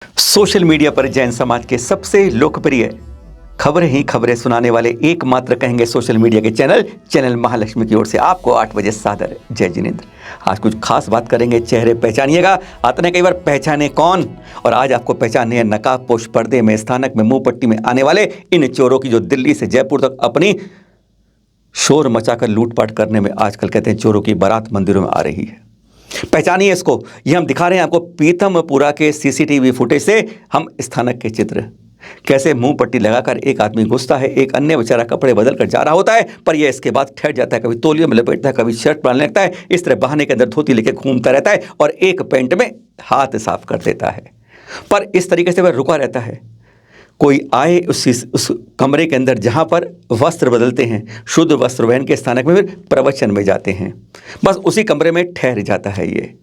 Social media पर जैन समाज के सबसे लोकप्रिय खबरें ही खबरें सुनाने वाले एकमात्र कहेंगे सोशल मीडिया के चैनल महालक्ष्मी की ओर से आपको 8 बजे सादर जय जिनेंद्र। आज कुछ खास बात करेंगे, चेहरे पहचानिएगा, आते हैं कई बार पहचाने कौन। और आज आपको पहचानने हैं नकाब पोश, पर्दे में, स्थानक में, मुंह पट्टी में आने वाले इन चोरों की जो दिल्ली से जयपुर तक अपनी शोर मचाकर लूटपाट करने में आजकल कहते हैं चोरों की बारात मंदिरों में आ रही है। पहचानिए इसको, ये हम दिखा रहे हैं आपको पीतमपुरा के सीसीटीवी फुटेज से। हम स्थानक के चित्र, कैसे मुंह पट्टी लगाकर एक आदमी घुसता है, एक अन्य बेचारा कपड़े बदल कर जा रहा होता है, पर यह इसके बाद ठहर जाता है, कभी तौलिया में लपेटता है, कभी शर्ट पहनने लगता है, इस तरह बहाने के अंदर धोती लेके घूमता रहता है और एक पैंट में हाथ साफ कर देता है। पर इस तरीके से वह रुका रहता है, कोई आए उस कमरे के अंदर जहाँ पर वस्त्र बदलते हैं, शुद्ध वस्त्र पहन के स्थानक में फिर प्रवचन में जाते हैं, बस उसी कमरे में ठहर जाता है। ये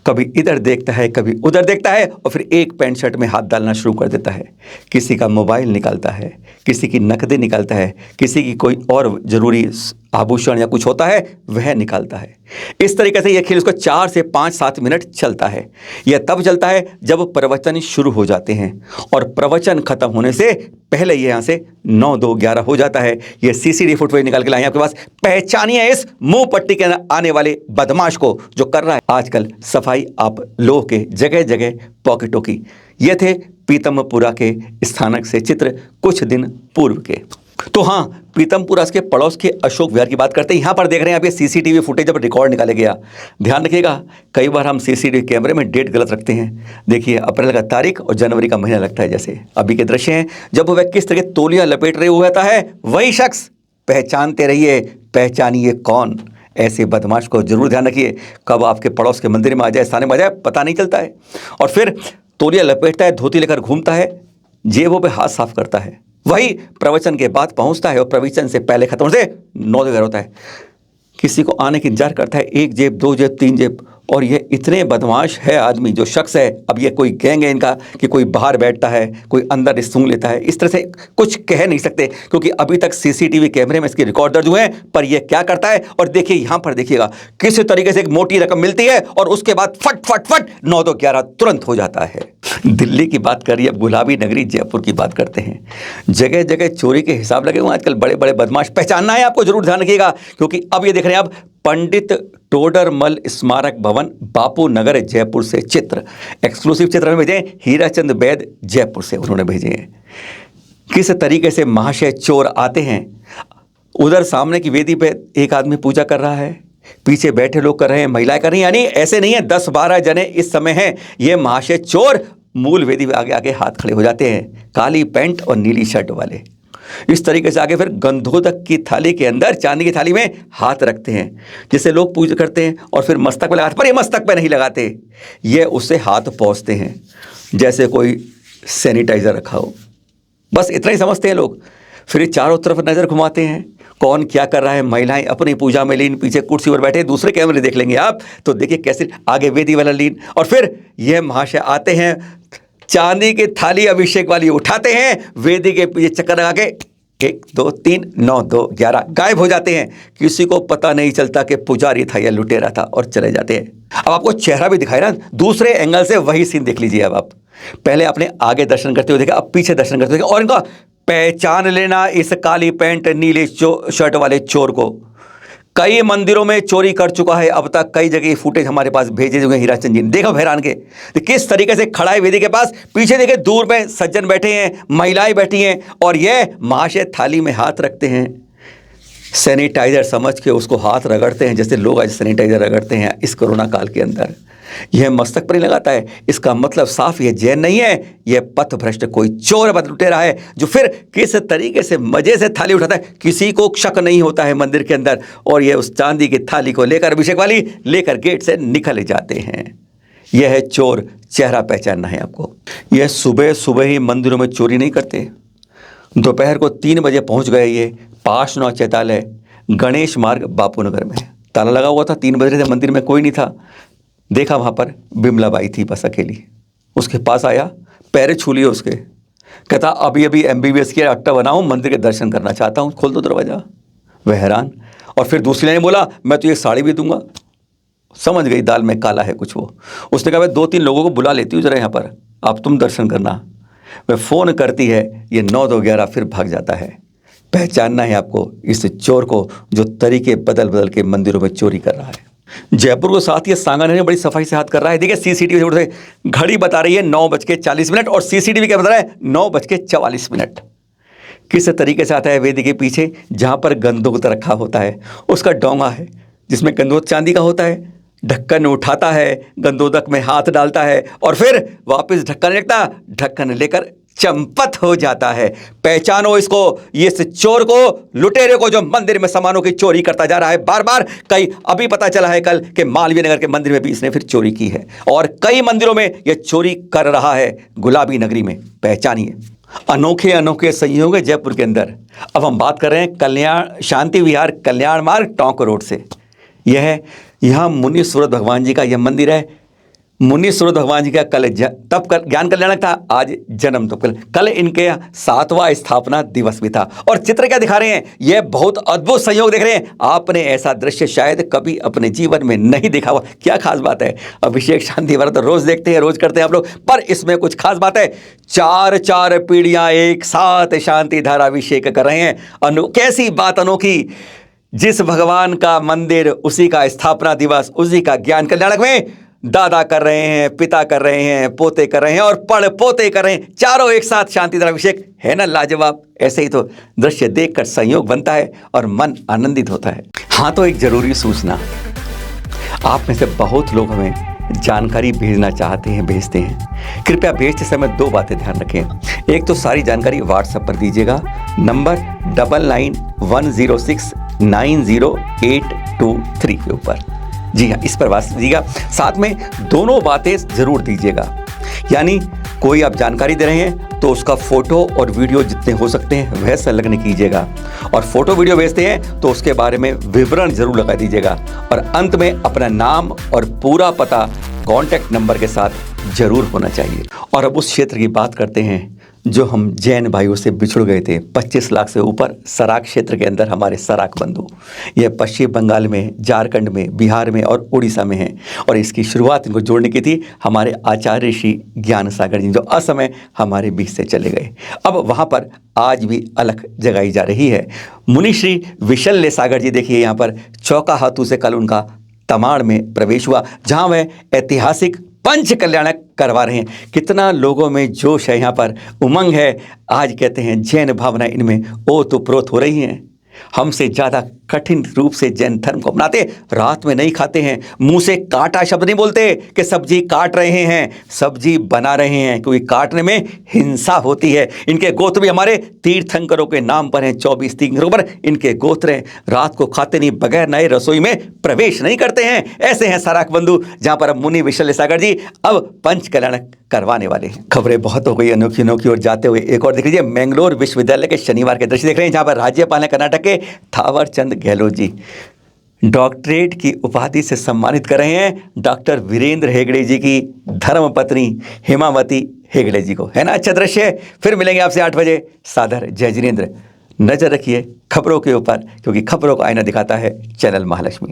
कभी इधर देखता है, कभी उधर देखता है और फिर एक पैंट शर्ट में हाथ डालना शुरू कर देता है। किसी का मोबाइल निकालता है, किसी की नकदी निकालता है, किसी की कोई और ज़रूरी आभूषण या कुछ होता है वह निकालता है। इस तरीके से यह खेल उसको 4 से 5-7 मिनट चलता है। यह तब चलता है जब प्रवचन शुरू हो जाते हैं और प्रवचन खत्म होने से पहले ये यहाँ से 9, 2, 11 हो जाता है। ये सीसीटीवी फुटेज निकाल के लाए आपके पास। पहचानिए इस मुंह पट्टी के आने वाले बदमाश को जो कर रहा है आजकल सफाई आप लोगों के जगह जगह पॉकेटों की। ये थे पीतमपुरा के स्थानक से चित्र कुछ दिन पूर्व के। तो हाँ, पीतमपुरा के पड़ोस के अशोक विहार की बात करते हैं। यहाँ पर देख रहे हैं आप ये सीसीटीवी फुटेज जब रिकॉर्ड निकाला गया। ध्यान रखिएगा, कई बार हम सीसीटीवी कैमरे में डेट गलत रखते हैं। देखिए अप्रैल का तारीख और जनवरी का महीना लगता है। जैसे अभी के दृश्य हैं जब वह किस तरह तौलिया लपेट रहे हुआ है वही शख्स। पहचानते रहिए, पहचानिए कौन। ऐसे बदमाश को जरूर ध्यान रखिए, कब आपके पड़ोस के मंदिर में आ जाए, स्थान में आ जाए, पता नहीं चलता है। और फिर तौलिया लपेटता है, धोती लेकर घूमता है, जेबों पे हाथ साफ करता है, वही प्रवचन के बाद पहुंचता है और प्रवचन से पहले खत्म होने से 9 बजे होता है। किसी को आने की इंतजार करता है, 1 जेब, 2 जेब, 3 जेब। और ये इतने बदमाश है आदमी जो शख्स है। अब ये कोई गैंग है इनका कि कोई बाहर बैठता है, कोई अंदर सूंघ लेता है, इस तरह से कुछ कह नहीं सकते क्योंकि अभी तक सीसीटीवी कैमरे में इसके रिकॉर्ड दर्ज हुए हैं। पर ये क्या करता है और देखिए यहाँ पर देखिएगा किस तरीके से एक मोटी रकम मिलती है और उसके बाद फट फट फट 9, 2, 11 तुरंत हो जाता है। दिल्ली की बात करिए, अब गुलाबी नगरी जयपुर की बात करते हैं। जगह जगह चोरी के हिसाब लगे हुए आजकल, बड़े बड़े बदमाश। पहचानना है आपको, जरूर ध्यान रखिएगा क्योंकि अब ये देख रहे हैं आप पंडित टोडरमल स्मारक भवन, बापू नगर, जयपुर से चित्र। एक्सक्लूसिव चित्र में भेजे हीराचंद वैद जयपुर से उन्होंने भेजे हैं। किस तरीके से महाशय चोर आते हैं। उधर सामने की वेदी पे एक आदमी पूजा कर रहा है, पीछे बैठे लोग कर रहे हैं, महिलाएं कर रही हैं, यानी ऐसे नहीं है 10-12 जने इस समय हैं। ये महाशय चोर मूल वेदी में आगे आगे हाथ खड़े हो जाते हैं, काली पैंट और नीली शर्ट वाले। इस तरीके से आगे फिर गंधोदक की थाली के अंदर, चांदी की थाली में हाथ रखते हैं, जिसे लोग पूजा करते हैं और फिर मस्तक पे लगाते। पर ये मस्तक पे नहीं लगाते, ये उससे हाथ पोंछते हैं जैसे कोई सैनिटाइजर रखा हो। बस इतना ही समझते हैं लोग। फिर चारों तरफ नज़र घुमाते हैं, कौन क्या कर रहा है। महिलाएं अपनी पूजा में लीन, पीछे कुर्सी पर बैठे, दूसरे कैमरे देख लेंगे आप तो देखिए कैसे आगे वेदी वाला लीन। और फिर यह महाशय आते हैं, चांदी की थाली अभिषेक वाली उठाते हैं, वेदी के पीछे चक्कर लगा के 1, 2, 3, 9, 2, 11 गायब हो जाते हैं। किसी को पता नहीं चलता कि पुजारी था या लुटेरा था और चले जाते हैं। अब आपको चेहरा भी दिखाई ना, दूसरे एंगल से वही सीन देख लीजिए। अब आप पहले आपने आगे दर्शन करते हुए देखा, अब पीछे दर्शन करते हुए, और इनका पहचान लेना इस काली पैंट नीले शर्ट वाले चोर को। कई मंदिरों में चोरी कर चुका है अब तक, कई जगह फुटेज हमारे पास भेजे हुए हीराचंद जी ने। देखो हैरान के किस तरीके से खड़ा है वेदी के पास, पीछे देखे दूर में सज्जन बैठे हैं, महिलाएं बैठी हैं और यह महाशय थाली में हाथ रखते हैं, सैनिटाइजर समझ के उसको हाथ रगड़ते हैं जैसे लोग आज सैनिटाइजर रगड़ते हैं इस कोरोना काल के अंदर। यह मस्तक पर ही लगाता है। इसका मतलब साफ ये जैन नहीं है, यह पथ भ्रष्ट कोई चोर बद लुटेरा है जो फिर किस तरीके से मजे से थाली उठाता है। किसी को शक नहीं होता है मंदिर के अंदर और यह उस चांदी की थाली को लेकर, अभिषेक वाली लेकर गेट से निकल जाते हैं। यह है चोर, चेहरा पहचानना है आपको। यह सुबह सुबह ही मंदिरों में चोरी नहीं करते। दोपहर को 3 बजे पहुंच गए ये पार्श्वनाथ चैतालय, गणेश मार्ग, बापू नगर में। ताला लगा हुआ था, 3 बजे से मंदिर में कोई नहीं था। देखा वहाँ पर बिमलाबाई थी बस अकेली। उसके पास आया, पैर छू लिए उसके, कहता अभी अभी MBBS की अट्टा बनाऊँ, मंदिर के दर्शन करना चाहता हूँ, खोल दो दरवाज़ा। वह हैरान। और फिर दूसरी ने बोला मैं तो ये साड़ी भी दूंगा। समझ गई दाल में काला है कुछ वो। उसने कहा मैं 2-3 लोगों को बुला लेती हूँ जरा यहाँ पर, अब तुम दर्शन करना। वह फ़ोन करती है, ये 9-2-11 फिर भाग जाता है। पहचानना है आपको इस चोर को जो तरीके बदल बदल के मंदिरों में चोरी कर रहा है। जयपुर को साथ ही सांगानेर में बड़ी सफाई से हाथ कर रहा है। देखिए सीसीटीवी से घड़ी बता रही है 9:40 और सीसीटीवी क्या बता रहा है 9:44। किस तरीके से आता है वेदी के पीछे जहाँ पर गंदोत रखा होता है, उसका डोंगा है जिसमें गंदोत चांदी का होता है। ढक्कन उठाता है, गंदोदक में हाथ डालता है और फिर वापस ढक्कन रखता, ढक्कन लेकर चंपत हो जाता है। पहचानो इसको, ये इस चोर को, लुटेरे को जो मंदिर में सामानों की चोरी करता जा रहा है बार बार। कई अभी पता चला है कल कि मालवीय नगर के मंदिर में भी इसने फिर चोरी की है और कई मंदिरों में यह चोरी कर रहा है गुलाबी नगरी में। पहचानिए, अनोखे अनोखे संयोग है जयपुर के अंदर। अब हम बात कर रहे हैं कल्याण शांति विहार कल्याण मार्ग टोंक रोड से। यह यहाँ मुनि सूरत भगवान जी का यह मंदिर है। मुनि सूरत भगवान जी का कल ज्ञान कल्याणक था, आज जन्म तो कल इनके 7वां स्थापना दिवस भी था। और चित्र क्या दिखा रहे हैं, यह बहुत अद्भुत संयोग देख रहे हैं। आपने ऐसा दृश्य शायद कभी अपने जीवन में नहीं देखा हुआ। क्या खास बात है, अभिषेक शांति व्रत रोज देखते हैं, रोज करते हैं आप लोग, पर इसमें कुछ खास बात है। 4 पीढ़ियां एक साथ शांति धारा अभिषेक कर रहे हैं। कैसी बात अनोखी, जिस भगवान का मंदिर उसी का स्थापना दिवस, उसी का ज्ञान कल्याणक में दादा कर रहे हैं, पिता कर रहे हैं, पोते कर रहे हैं और पड़ पोते कर रहे हैं, चारों एक साथ शांति धारा अभिषेक। है ना लाजवाब। ऐसे ही तो दृश्य देखकर संयोग बनता है और मन आनंदित होता है। हाँ, तो एक जरूरी सूचना, आप में से बहुत लोग हमें जानकारी भेजना चाहते हैं, भेजते हैं। कृपया भेजते समय 2 बातें ध्यान रखें। एक तो सारी जानकारी व्हाट्सएप पर दीजिएगा, नंबर 9910690823 के ऊपर। जी हाँ, इस पर बात दीजिएगा। साथ में दोनों बातें जरूर दीजिएगा, यानी कोई आप जानकारी दे रहे हैं तो उसका फोटो और वीडियो जितने हो सकते हैं वह संलग्न कीजिएगा, और फोटो वीडियो भेजते हैं तो उसके बारे में विवरण जरूर लगा दीजिएगा, और अंत में अपना नाम और पूरा पता कॉन्टैक्ट नंबर के साथ जरूर होना चाहिए। और अब उस क्षेत्र की बात करते हैं जो हम जैन भाइयों से बिछुड़ गए थे। 25 लाख से ऊपर सराक क्षेत्र के अंदर हमारे सराक बंधु, यह पश्चिम बंगाल में, झारखंड में, बिहार में और उड़ीसा में है। और इसकी शुरुआत इनको जोड़ने की थी हमारे आचार्य श्री ज्ञान सागर जी, जो असमय हमारे बीच से चले गए। अब वहाँ पर आज भी अलख जगाई जा रही है। मुनि श्री विशल्य सागर जी, देखिए यहाँ पर चौका हाथों से कल उनका तमाड़ में प्रवेश हुआ, जहाँ वह ऐतिहासिक पंच कल्याणक करवा रहे हैं। कितना लोगों में जोश है, यहाँ पर उमंग है। आज कहते हैं जैन भावना इनमें ओतप्रोत हो रही हैं। हमसे ज़्यादा कठिन रूप से जैन धर्म को अपनाते, रात में नहीं खाते हैं, मुंह से काटा शब्द नहीं बोलते कि सब्जी काट रहे हैं, सब्जी बना रहे हैं, क्योंकि काटने में हिंसा होती है। इनके गोत्र भी हमारे तीर्थंकरों के नाम पर हैं, 24 तीर्थंकरों पर इनके गोत्र हैं। रात को खाते नहीं, बगैर नए रसोई में प्रवेश नहीं करते हैं। ऐसे हैं सराक बंधु, जहाँ पर अब मुनि विशल्य सागर जी अब पंच कल्याणक करवाने वाले हैं। खबरें बहुत हो गई अनोखी अनोखी, और जाते हुए एक और देख लीजिए, मैंगलोर विश्वविद्यालय के शनिवार के दृश्य देख रहे हैं, जहाँ पर राज्यपाल हैं कर्नाटक के थावर चंद गहलोत जी डॉक्टरेट की उपाधि से सम्मानित कर रहे हैं डॉक्टर वीरेंद्र हेगड़े जी की धर्मपत्नी हेमावती हेगड़े जी को। है ना अच्छा दृश्य। फिर मिलेंगे आपसे 8 बजे। सादर जय जिनेंद्र। नजर रखिए खबरों के ऊपर, क्योंकि खबरों का आईना दिखाता है चैनल महालक्ष्मी।